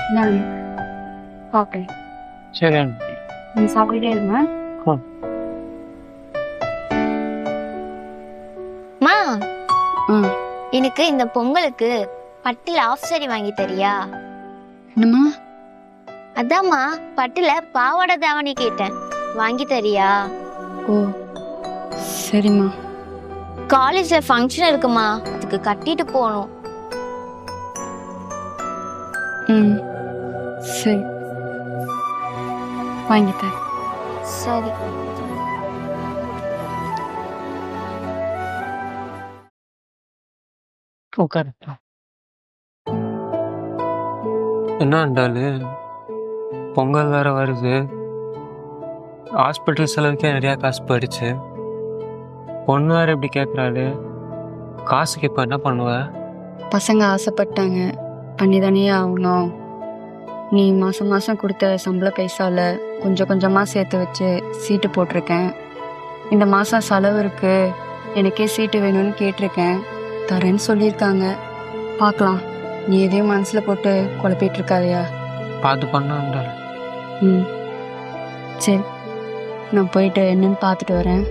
இந்தாங்க ஓகே. சரி ஆண்டி. நீங்கள் சாப்பிட்டுட்டே இருங்க. மா ம் எனக்கு இந்த பொங்கலுக்கு பட்டுல ஆஃப் சாரி வாங்கி தரியா? என்னம்மா? அதாம்மா பட்டுல பாவாடை தாவணி கேட்டேன், வாங்கி தரியா? ஓ சரிம்மா. காலேஜ்ல ஃபங்க்ஷன் இருக்குமா, அதுக்கு கட்டிட்டு போகணும். ம் சரி வாங்கித்தரேன். சரி. உட்காரு. என்ன ஆண்டாளு, பொங்கல் வேற வருது, ஹாஸ்பிட்டல் செலவுக்கே நிறையா காசு போயிடுச்சு. பொண்ணு வேற இப்படி கேட்குறாரு, காசுக்கு இப்போ என்ன பண்ணுவ? பசங்க ஆசைப்பட்டாங்க, பண்ணி தானே ஆகணும். நீ மாதம் மாதம் கொடுத்த சம்பள பைசாவில் கொஞ்சம் கொஞ்சமாக சேர்த்து வச்சு சீட்டு போட்டிருக்கேன். இந்த மாதம் செலவு இருக்கு, எனக்கே சீட்டு வேணும்னு கேட்டிருக்கேன், தரேன்னு சொல்லியிருக்காங்க. பார்க்கலாம், நீ எதையும் மனசில் போட்டு குழப்பிட்டு இருக்காதையா. பார்த்து பண்ண ஆண்டாளு. ம் சரி, நான் போயிட்டு என்னன்னு பார்த்துட்டு வரேன்.